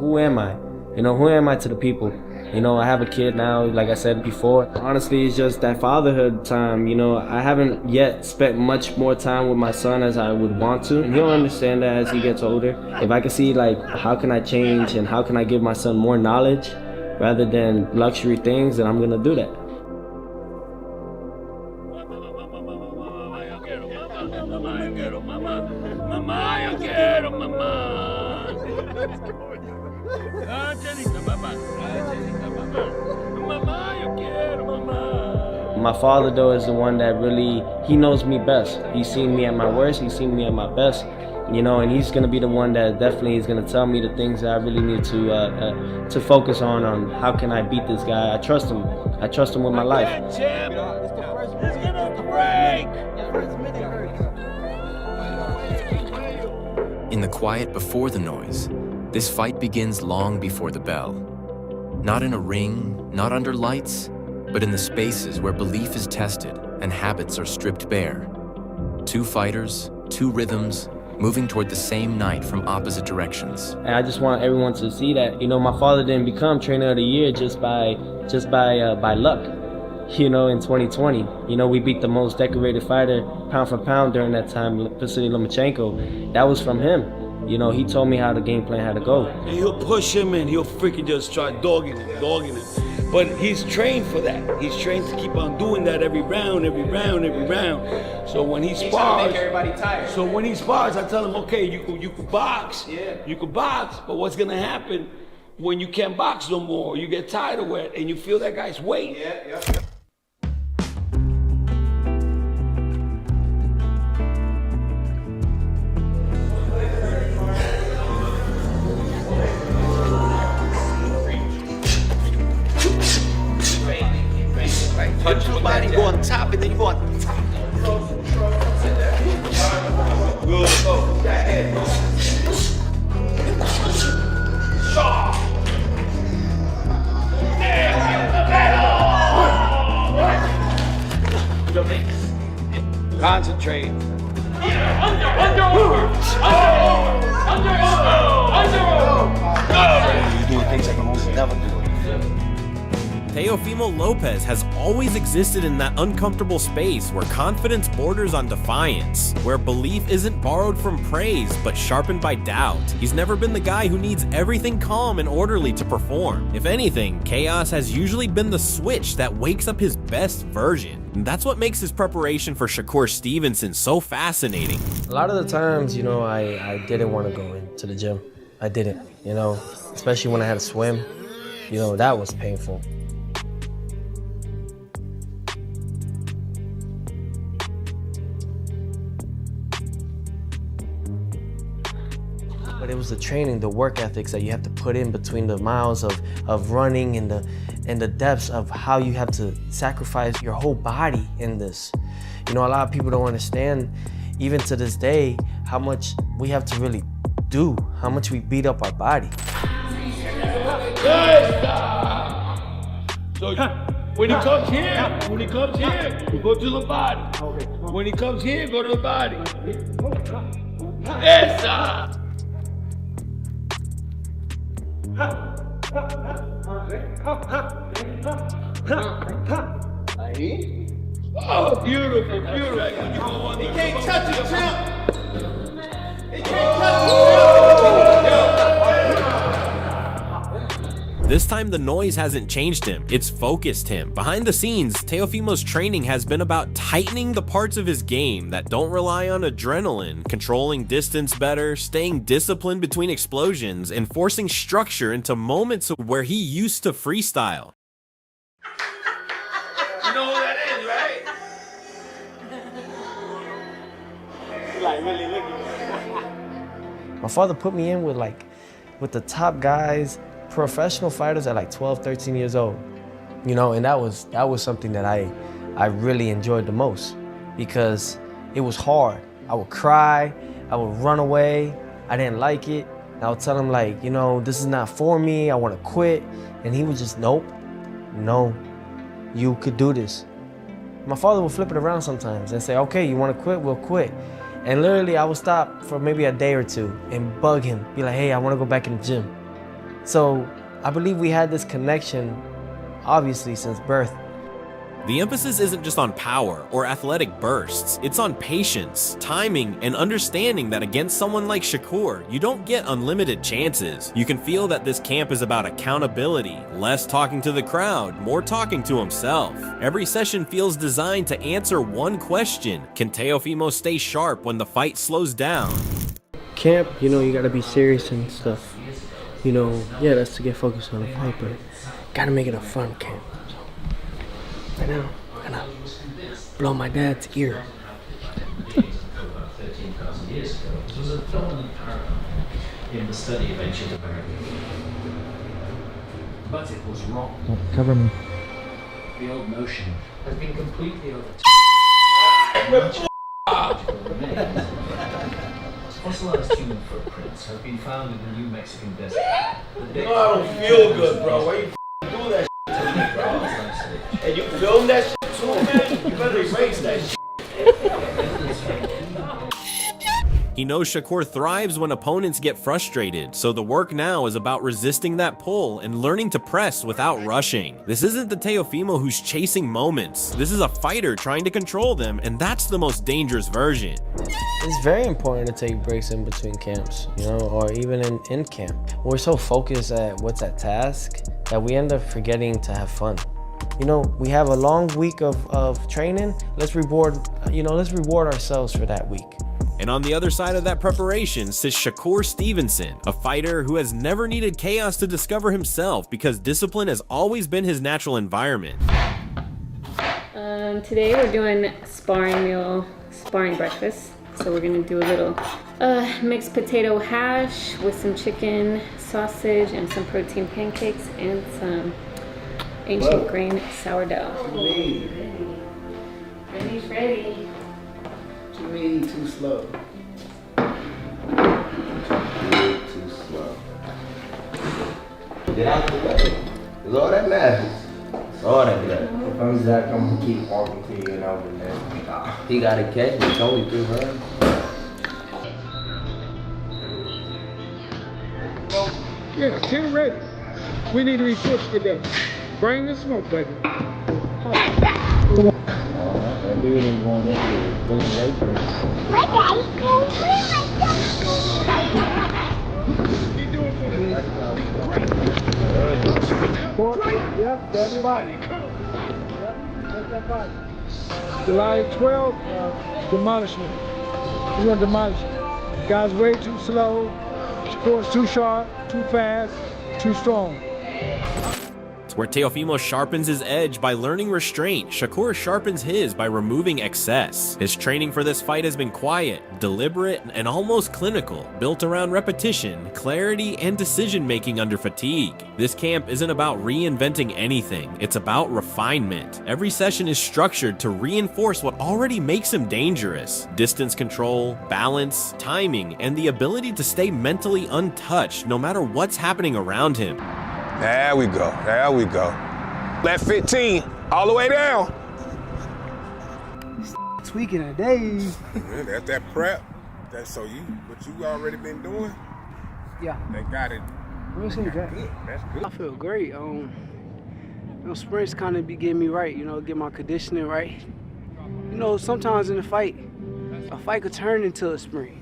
who am I? You know, who am I to the people? You know, I have a kid now, like I said before. Honestly, it's just that fatherhood time. You know, I haven't yet spent much more time with my son as I would want to. And he'll understand that as he gets older. If I can see, like, how can I change and how can I give my son more knowledge rather than luxury things, then I'm gonna do that. My father, though, is the one that really, he knows me best. He's seen me at my worst, he's seen me at my best, you know, and he's gonna be the one that definitely is gonna tell me the things that I really need to focus on how can I beat this guy. I trust him with my life. In the quiet before the noise, this fight begins long before the bell. Not in a ring, not under lights, but in the spaces where belief is tested and habits are stripped bare. Two fighters, two rhythms, moving toward the same night from opposite directions. And I just want everyone to see that, you know, my father didn't become Trainer of the Year just by luck. You know, in 2020, you know, we beat the most decorated fighter pound for pound during that time, Vasily Lomachenko. That was from him. You know, he told me how the game plan had to go. And he'll push him and he'll freaking just try dogging him. But he's trained for that. He's trained to keep on doing that every round. So when he spars, trying to make everybody tired. So when he spars, I tell him, okay, you could box. Yeah. You could box, but what's gonna happen when you can't box no more? You get tired of it and you feel that guy's weight. Yeah. Touch your body, go on top, and then you go on top. Good. Go. That head. Concentrate. You're doing things I can almost never do. Teofimo Lopez has always existed in that uncomfortable space where confidence borders on defiance, where belief isn't borrowed from praise but sharpened by doubt. He's never been the guy who needs everything calm and orderly to perform. If anything, chaos has usually been the switch that wakes up his best version. And that's what makes his preparation for Shakur Stevenson so fascinating. A lot of the times, you know, I didn't want to go into the gym. I didn't, you know, especially when I had to swim. You know, that was painful. But it was the training, the work ethics that you have to put in between the miles of running and the depths of how you have to sacrifice your whole body in this. You know, a lot of people don't understand, even to this day, how much we have to really do, how much we beat up our body. So when he comes here, you go to the body. When he comes here, go to the body. Esa! Oh, beautiful. He can't touch it, champ. He can't touch it. This time the noise hasn't changed him, it's focused him. Behind the scenes, Teofimo's training has been about tightening the parts of his game that don't rely on adrenaline, controlling distance better, staying disciplined between explosions, and forcing structure into moments where he used to freestyle. You know who that is, right? Like really looking. My father put me in with the top guys, professional fighters at like 12, 13 years old. You know, and that was something that I really enjoyed the most because it was hard. I would cry, I would run away, I didn't like it. I would tell him like, you know, this is not for me, I want to quit. And he would just, nope, no, you could do this. My father would flip it around sometimes and say, okay, you want to quit, we'll quit. And literally I would stop for maybe a day or two and bug him, be like, hey, I want to go back in the gym. So I believe we had this connection, obviously, since birth. The emphasis isn't just on power or athletic bursts, it's on patience, timing, and understanding that against someone like Shakur, you don't get unlimited chances. You can feel that this camp is about accountability, less talking to the crowd, more talking to himself. Every session feels designed to answer one question: can Teofimo stay sharp when the fight slows down? Camp, you know, you gotta be serious and stuff. You know, yeah, that's to get focused on the fight, but gotta make it a fun camp. So, right now, I'm gonna blow my dad's ear. About 13,000 years ago, it was a dominant paradigm in the study of ancient America. But it was wrong. Cover me. The old notion has been completely overtaken. Fossilized human footprints have been found in the New Mexican desert. I don't feel good, bro. Why you do that to me, bro? And you film that shit too, man? You better erase that shit. He knows Shakur thrives when opponents get frustrated, so the work now is about resisting that pull and learning to press without rushing. This isn't the Teofimo who's chasing moments. This is a fighter trying to control them, and that's the most dangerous version. It's very important to take breaks in between camps, you know, or even in camp. We're so focused at what's at task that we end up forgetting to have fun. You know, we have a long week of training. Let's reward ourselves for that week. And on the other side of that preparation sits Shakur Stevenson, a fighter who has never needed chaos to discover himself because discipline has always been his natural environment. Today we're doing sparring breakfast. So we're gonna do a little mixed potato hash with some chicken, sausage, and some protein pancakes and some ancient grain sourdough. Ready's ready. Too mean, too slow. Too slow. Get out the way. It's all that matters. It's all that matters. If I'm Zach, I'm gonna keep walking to you and over there. He gotta catch me. It's only 3 rounds. Yeah, 10 ready. We need to be pushed for them. Bring the smoke, baby. That dude ain't going into it. Looking late for Yep, that's fine. July 12th, demolishment. We're gonna demolish it. Guys way too slow. Shakur's too sharp, too fast, too strong. It's where Teofimo sharpens his edge by learning restraint. Shakur sharpens his by removing excess. His training for this fight has been quiet, deliberate, and almost clinical, built around repetition, clarity, and decision-making under fatigue. This camp isn't about reinventing anything, it's about refinement. Every session is structured to reinforce what already makes him dangerous: distance control, balance, timing, and the ability to stay mentally untouched no matter what's happening around him. There we go, there we go. Left 15, all the way down. Tweaking today. Man, that's that prep. That's what you already been doing? Yeah. They got it. That's good. That's good. I feel great. Sprints kind of be getting me right, get my conditioning right. Sometimes in a fight could turn into a sprint.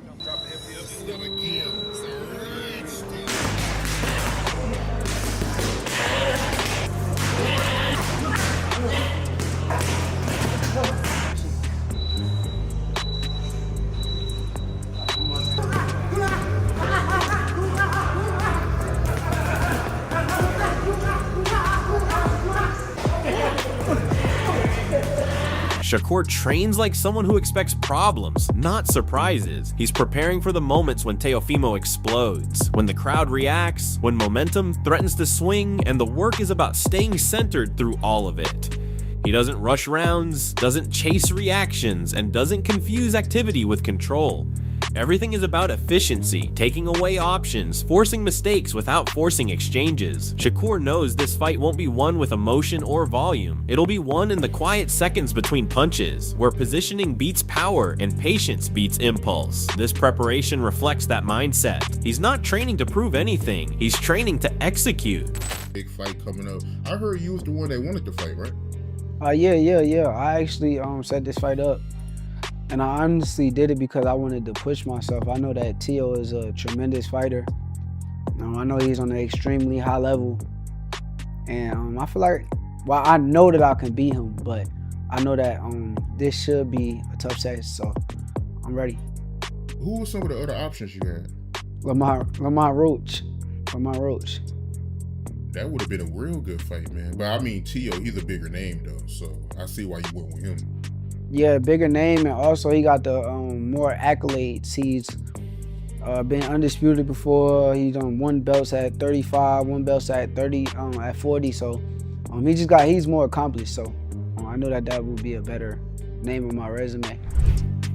Shakur trains like someone who expects problems, not surprises. He's preparing for the moments when Teofimo explodes, when the crowd reacts, when momentum threatens to swing, and the work is about staying centered through all of it. He doesn't rush rounds, doesn't chase reactions, and doesn't confuse activity with control. Everything is about efficiency, taking away options, forcing mistakes without forcing exchanges. Shakur knows this fight won't be won with emotion or volume. It'll be won in the quiet seconds between punches, where positioning beats power and patience beats impulse. This preparation reflects that mindset. He's not training to prove anything, he's training to execute. Big fight coming up. I heard you was the one that wanted to fight, right? Yeah. I actually set this fight up. And I honestly did it because I wanted to push myself. I know that Tio is a tremendous fighter. I know he's on an extremely high level. And I feel like, well, I know that I can beat him, but I know that this should be a tough test, so I'm ready. Who were some of the other options you had? Lamar Roach. That would have been a real good fight, man. But I mean, Tio, he's a bigger name, though, so I see why you went with him. Yeah, bigger name, and also he got the more accolades. He's been undisputed before. He's won belts at 35, won belts at 30, at 40. So he's more accomplished. So I know that would be a better name on my resume.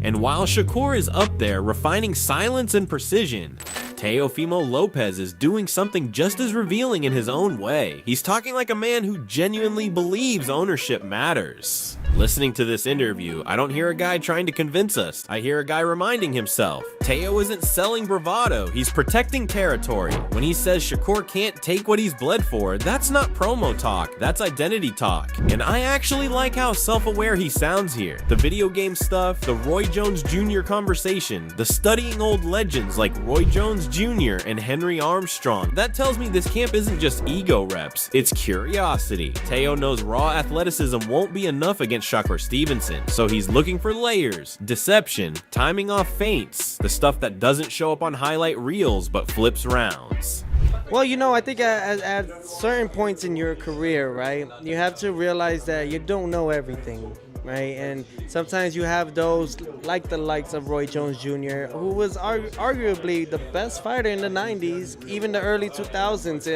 And while Shakur is up there refining silence and precision, Teofimo Lopez is doing something just as revealing in his own way. He's talking like a man who genuinely believes ownership matters. Listening to this interview, I don't hear a guy trying to convince us. I hear a guy reminding himself. Teo isn't selling bravado, he's protecting territory. When he says Shakur can't take what he's bled for, that's not promo talk, that's identity talk. And I actually like how self-aware he sounds here. The video game stuff, the Roy Jones Jr. conversation, the studying old legends like Roy Jones Jr. and Henry Armstrong. That tells me this camp isn't just ego reps, it's curiosity. Teo knows raw athleticism won't be enough against Shakur Stevenson, so he's looking for layers, deception, timing off feints, the stuff that doesn't show up on highlight reels but flips rounds. Well, I think at certain points in your career, right, you have to realize that you don't know everything, right? And sometimes you have those, like the likes of Roy Jones Jr., who was arguably the best fighter in the 90s, even the early 2000s,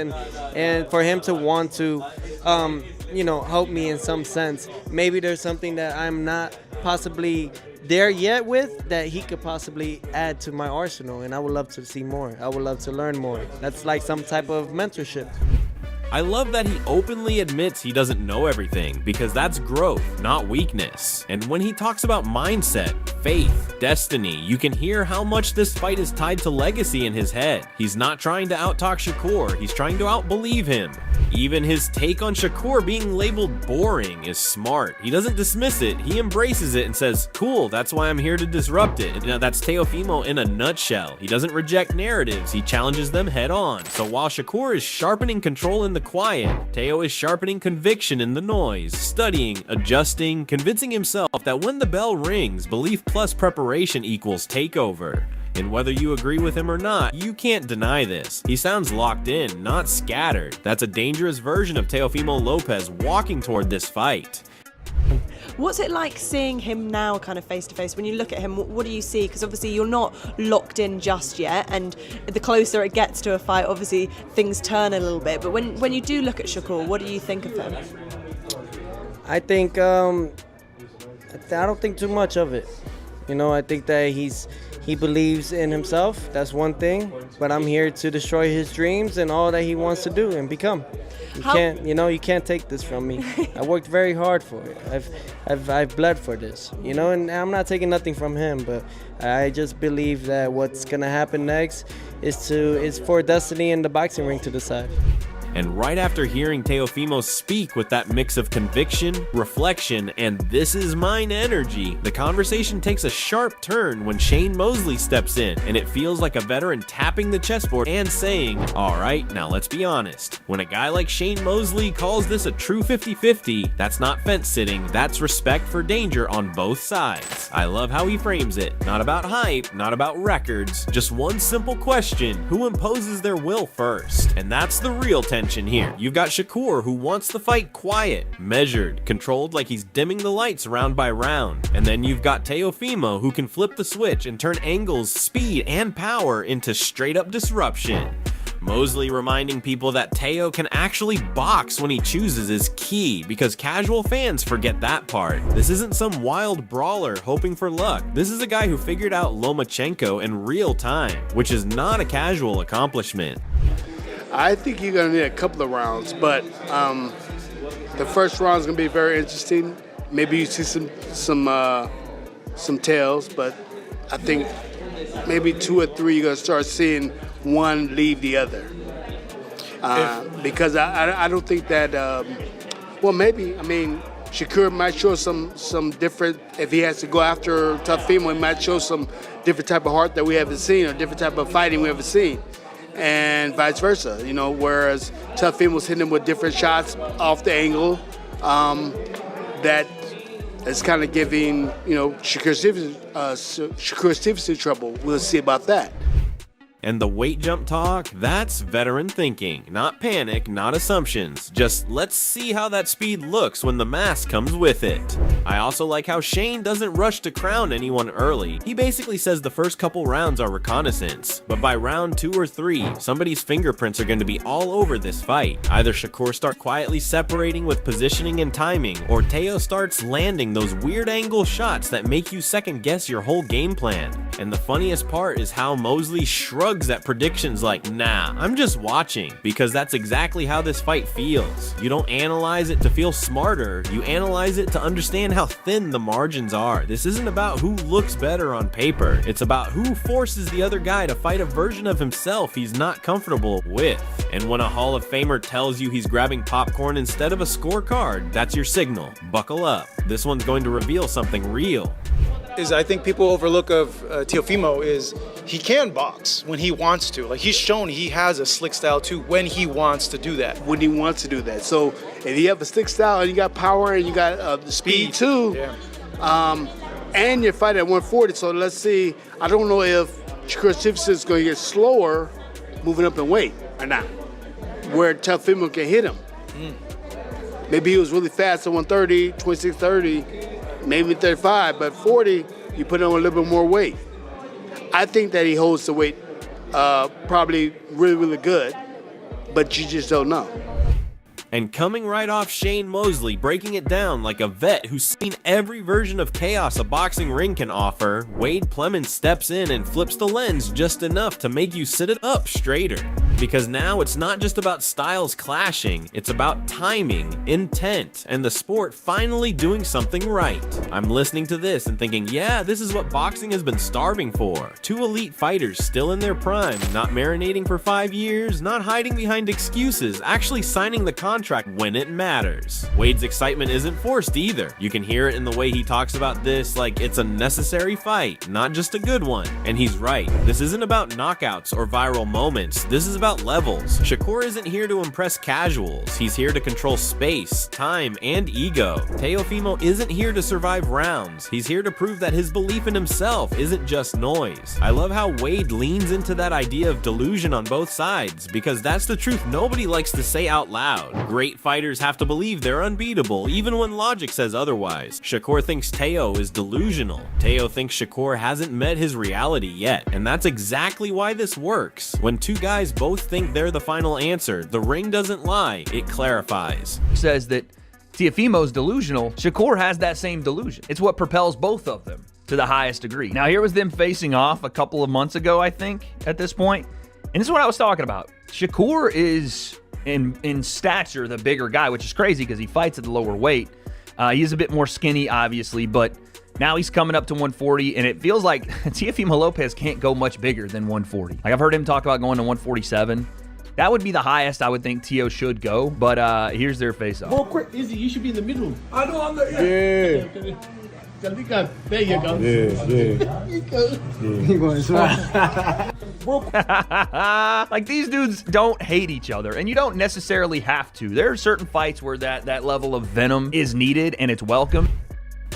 and for him to want to, help me in some sense, maybe there's something that I'm not possibly there yet with that he could possibly add to my arsenal, and I would love to see more. I would love to learn more. That's like some type of mentorship. I love that he openly admits he doesn't know everything, because that's growth, not weakness. And when he talks about mindset, faith, destiny, you can hear how much this fight is tied to legacy in his head. He's not trying to outtalk Shakur, he's trying to outbelieve him. Even his take on Shakur being labeled boring is smart. He doesn't dismiss it, he embraces it and says, cool, that's why I'm here to disrupt it. Now that's Teofimo in a nutshell. He doesn't reject narratives, he challenges them head on. So while Shakur is sharpening control in the quiet, Teo is sharpening conviction in the noise, studying, adjusting, convincing himself that when the bell rings, belief plus preparation equals takeover. And whether you agree with him or not, you can't deny this. He sounds locked in, not scattered. That's a dangerous version of Teofimo Lopez walking toward this fight. What's it like seeing him now kind of face to face? When you look at him, what do you see? Because obviously you're not locked in just yet, and the closer it gets to a fight, obviously things turn a little bit. But when you do look at Shakur, what do you think of him? I think, I don't think too much of it. I think that he believes in himself, that's one thing, but I'm here to destroy his dreams and all that he wants to do and become. You can't take this from me. I worked very hard for it. I've bled for this, and I'm not taking nothing from him, but I just believe that what's gonna happen next is for destiny in the boxing ring to decide. And right after hearing Teofimo speak with that mix of conviction, reflection, and this is mine energy, the conversation takes a sharp turn when Shane Mosley steps in, and it feels like a veteran tapping the chessboard and saying, alright, now let's be honest. When a guy like Shane Mosley calls this a true 50-50, that's not fence sitting, that's respect for danger on both sides. I love how he frames it. Not about hype, not about records, just one simple question: who imposes their will first? And that's the real tension here. You've got Shakur, who wants the fight quiet, measured, controlled like he's dimming the lights round by round. And then you've got Teofimo, who can flip the switch and turn angles, speed, and power into straight up disruption. Mosley reminding people that Teo can actually box when he chooses is key, because casual fans forget that part. This isn't some wild brawler hoping for luck. This is a guy who figured out Lomachenko in real time, which is not a casual accomplishment. I think you're going to need a couple of rounds, but the first round is going to be very interesting. Maybe you see some tails, but I think maybe 2 or 3 you're going to start seeing one leave the other. Because I don't think that, well, maybe, I mean, Shakur might show some different, if he has to go after Teofimo, he might show some different type of heart that we haven't seen, or different type of fighting we haven't seen. And vice versa, you know, whereas Teofimo's hitting him with different shots off the angle, that is kind of giving, you know, Shakur Stevenson trouble. We'll see about that. And the weight jump talk, that's veteran thinking. Not panic, not assumptions. Just let's see how that speed looks when the mask comes with it. I also like how Shane doesn't rush to crown anyone early. He basically says the first couple rounds are reconnaissance, but by round 2 or 3, somebody's fingerprints are going to be all over this fight. Either Shakur starts quietly separating with positioning and timing, or Teo starts landing those weird angle shots that make you second guess your whole game plan. And the funniest part is how Mosley shrugs at predictions like, nah, I'm just watching, because that's exactly how this fight feels. You don't analyze it to feel smarter, you analyze it to understand how thin the margins are. This isn't about who looks better on paper, it's about who forces the other guy to fight a version of himself he's not comfortable with. And when a Hall of Famer tells you he's grabbing popcorn instead of a scorecard, that's your signal. Buckle up. This one's going to reveal something real. I think people overlook of Teofimo is he can box when he wants to. Like, he's shown he has a slick style too when he wants to do that. When he wants to do that. So if you have a slick style and you got power and you got the speed too, and you're fighting at 140, so let's see, I don't know if Shakur Stevenson is going to get slower moving up in weight or not, where Teofimo can hit him. Maybe he was really fast at 130, 26-30, maybe 35, but 40, you put on a little bit more weight. I think that he holds the weight probably really, really good, but you just don't know. And coming right off Shane Mosley, breaking it down like a vet who's seen every version of chaos a boxing ring can offer, Wade Plemons steps in and flips the lens just enough to make you sit it up straighter. Because now it's not just about styles clashing, it's about timing, intent, and the sport finally doing something right. I'm listening to this and thinking, yeah, this is what boxing has been starving for. 2 elite fighters still in their prime, not marinating for 5 years, not hiding behind excuses, actually signing the contract when it matters. Wade's excitement isn't forced either. You can hear it in the way he talks about this like it's a necessary fight, not just a good one. And he's right. This isn't about knockouts or viral moments. This is about levels. Shakur isn't here to impress casuals. He's here to control space, time, and ego. Teofimo isn't here to survive rounds. He's here to prove that his belief in himself isn't just noise. I love how Wade leans into that idea of delusion on both sides, because that's the truth nobody likes to say out loud. Great fighters have to believe they're unbeatable, even when logic says otherwise. Shakur thinks Teo is delusional. Teo thinks Shakur hasn't met his reality yet, and that's exactly why this works. When 2 guys both think they're the final answer, the ring doesn't lie, it clarifies. Says that Teofimo's delusional, Shakur has that same delusion. It's what propels both of them to the highest degree. Now, here was them facing off a couple of months ago, I think, at this point. And this is what I was talking about. Shakur is in stature the bigger guy, which is crazy because he fights at the lower weight. He is a bit more skinny, obviously, but now he's coming up to 140, and it feels like Teofimo Lopez can't go much bigger than 140. Like, I've heard him talk about going to 147. That would be the highest I would think Teo should go, but here's their face-off. Real quick, Izzy, you should be in the middle. I know I'm there. Yeah. There you go. Like, these dudes don't hate each other, and you don't necessarily have to. There are certain fights where that level of venom is needed and it's welcome.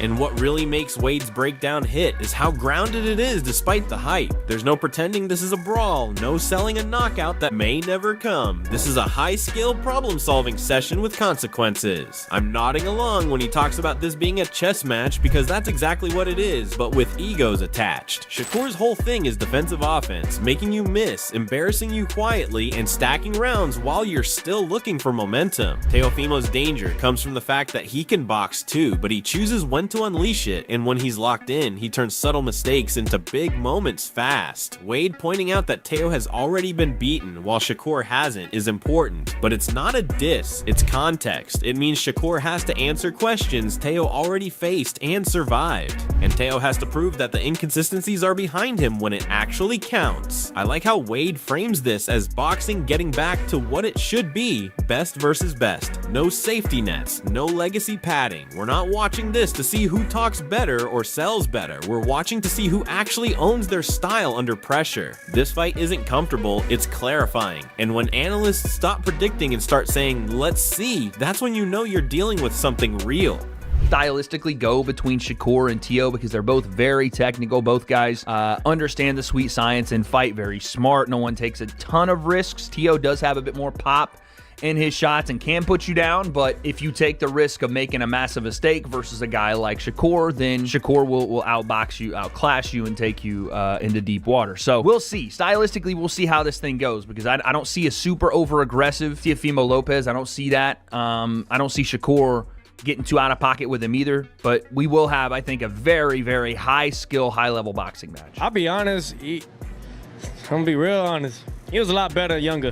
And what really makes Wade's breakdown hit is how grounded it is despite the hype. There's no pretending this is a brawl, no selling a knockout that may never come. This is a high-skill problem-solving session with consequences. I'm nodding along when he talks about this being a chess match because that's exactly what it is, but with egos attached. Shakur's whole thing is defensive offense, making you miss, embarrassing you quietly, and stacking rounds while you're still looking for momentum. Teofimo's danger comes from the fact that he can box too, but he chooses when to unleash it, and when he's locked in, he turns subtle mistakes into big moments fast. Wade pointing out that Teo has already been beaten while Shakur hasn't is important, but it's not a diss, it's context. It means Shakur has to answer questions Teo already faced and survived, and Teo has to prove that the inconsistencies are behind him when it actually counts. I like how Wade frames this as boxing getting back to what it should be, best versus best. No safety nets, no legacy padding. We're not watching this to see who talks better or sells better. We're watching to see who actually owns their style under pressure. This fight isn't comfortable, it's clarifying. And when analysts stop predicting and start saying, let's see, that's when you know you're dealing with something real. Stylistically go between Shakur and Teo because they're both very technical. Both guys understand the sweet science and fight very smart. No one takes a ton of risks. Teo does have a bit more pop in his shots and can put you down, but if you take the risk of making a massive mistake versus a guy like Shakur, then Shakur will outbox you, outclass you, and take you into deep water. So we'll see. Stylistically, we'll see how this thing goes because I don't see a super over-aggressive Teofimo Lopez. I don't see that. I don't see Shakur getting too out of pocket with him either, but we will have, I think, a very, very high-skill, high-level boxing match. I'll be honest. I'm going to be real honest. He was a lot better younger.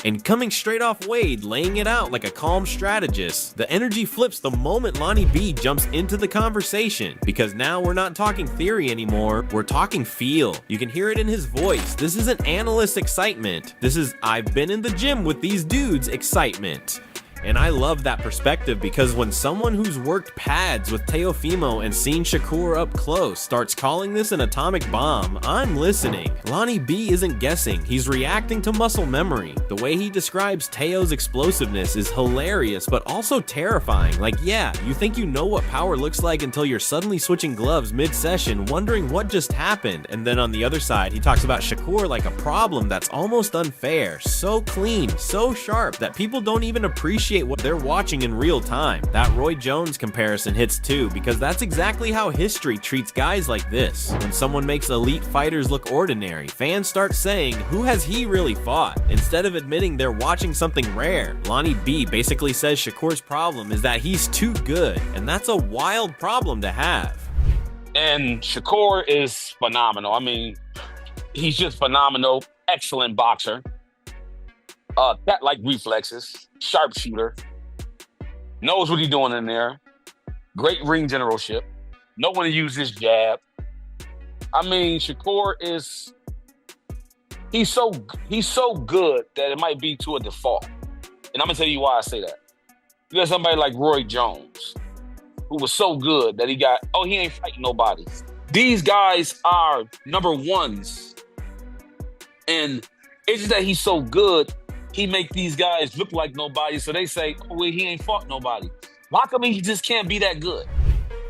And coming straight off Wade, laying it out like a calm strategist, the energy flips the moment Lonnie B jumps into the conversation, because now we're not talking theory anymore, we're talking feel. You can hear it in his voice. This isn't analyst excitement. This is I've been in the gym with these dudes excitement. And I love that perspective because when someone who's worked pads with Teofimo and seen Shakur up close starts calling this an atomic bomb, I'm listening. Lonnie B isn't guessing, he's reacting to muscle memory. The way he describes Teo's explosiveness is hilarious but also terrifying. Like, yeah, you think you know what power looks like until you're suddenly switching gloves mid-session wondering what just happened. And then on the other side, he talks about Shakur like a problem that's almost unfair. So clean, so sharp that people don't even appreciate what they're watching in real time. That Roy Jones comparison hits too, because that's exactly how history treats guys like this. When someone makes elite fighters look ordinary, fans start saying, who has he really fought? Instead of admitting they're watching something rare. Lonnie B basically says Shakur's problem is that he's too good, and that's a wild problem to have. And Shakur is phenomenal. I mean, he's just phenomenal, excellent boxer. Cat-like reflexes, sharpshooter, knows what he's doing in there, great ring generalship, know when to use his jab. I mean, Shakur is, he's so good that it might be to a default. And I'm gonna tell you why I say that. You got somebody like Roy Jones, who was so good that he ain't fighting nobody. These guys are number ones. And it's just that he's so good, he make these guys look like nobody, so they say, oh, well, he ain't fought nobody. Why come he just can't be that good?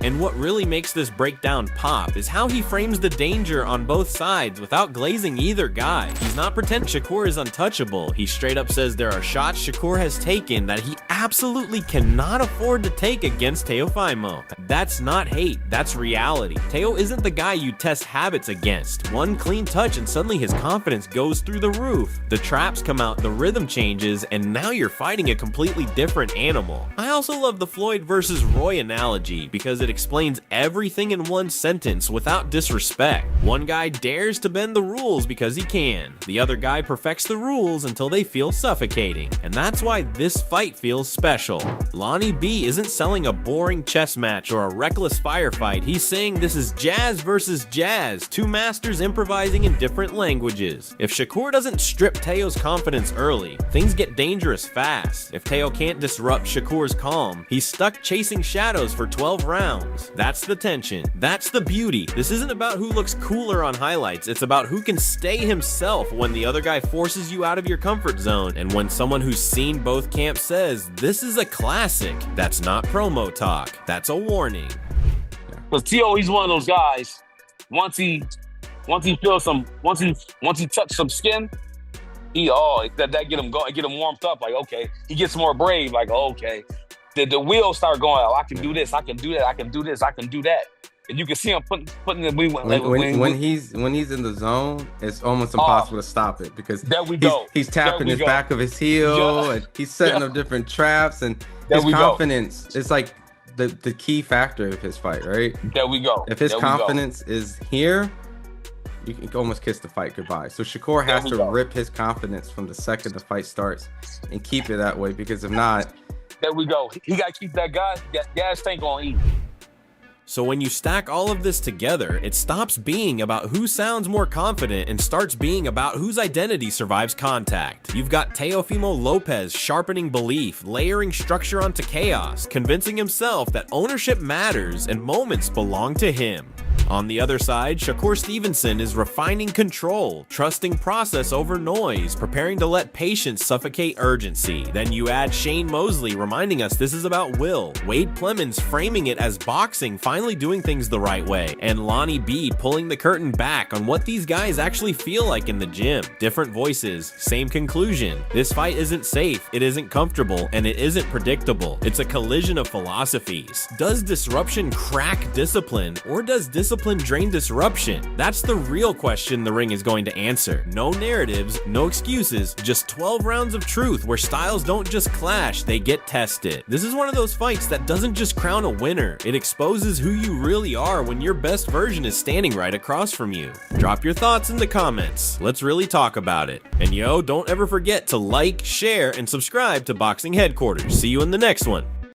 And what really makes this breakdown pop is how he frames the danger on both sides without glazing either guy. He's not pretending Shakur is untouchable. He straight up says there are shots Shakur has taken that he absolutely cannot afford to take against Teofimo. That's not hate, that's reality. Teo isn't the guy you test habits against. One clean touch and suddenly his confidence goes through the roof. The traps come out, the rhythm changes, and now you're fighting a completely different animal. I also love the Floyd versus Roy analogy because it explains everything in one sentence without disrespect. One guy dares to bend the rules because he can. The other guy perfects the rules until they feel suffocating. And that's why this fight feels special. Lonnie B isn't selling a boring chess match or a reckless firefight. He's saying this is jazz versus jazz, two masters improvising in different languages. If Shakur doesn't strip Teo's confidence early, things get dangerous fast. If Teo can't disrupt Shakur's calm, he's stuck chasing shadows for 12 rounds. That's the tension. That's the beauty. This isn't about who looks cooler on highlights. It's about who can stay himself when the other guy forces you out of your comfort zone. And when someone who's seen both camps says, this is a classic. That's not promo talk. That's a warning. Because T.O., he's one of those guys. Once he feels once he touch some skin, that get him going, get him warmed up. Like, okay, he gets more brave. Like, okay, the wheels start going. Oh, I can do this. I can do that. I can do this. I can do that. And you can see him putting the when he's in the zone, it's almost impossible to stop it because he's tapping his back of his heel and he's setting up different traps and his confidence. It's like the key factor of his fight, right? There we go. If his confidence is here, you can almost kiss the fight goodbye. So Shakur has to rip his confidence from the second the fight starts and keep it that way because if not, there we go. He got to keep that gas tank on E. So when you stack all of this together, it stops being about who sounds more confident and starts being about whose identity survives contact. You've got Teofimo Lopez sharpening belief, layering structure onto chaos, convincing himself that ownership matters and moments belong to him. On the other side, Shakur Stevenson is refining control, trusting process over noise, preparing to let patience suffocate urgency. Then you add Shane Mosley reminding us this is about will, Wade Plemons framing it as boxing finally doing things the right way, and Lonnie B pulling the curtain back on what these guys actually feel like in the gym. Different voices, same conclusion. This fight isn't safe, it isn't comfortable, and it isn't predictable. It's a collision of philosophies. Does disruption crack discipline, or does discipline drain disruption? That's the real question the ring is going to answer. No narratives, no excuses, just 12 rounds of truth where styles don't just clash, they get tested. This is one of those fights that doesn't just crown a winner, it exposes who you really are when your best version is standing right across from you. Drop your thoughts in the comments. Let's really talk about it. And don't ever forget to like, share, and subscribe to Boxing Headquarters. See you in the next one.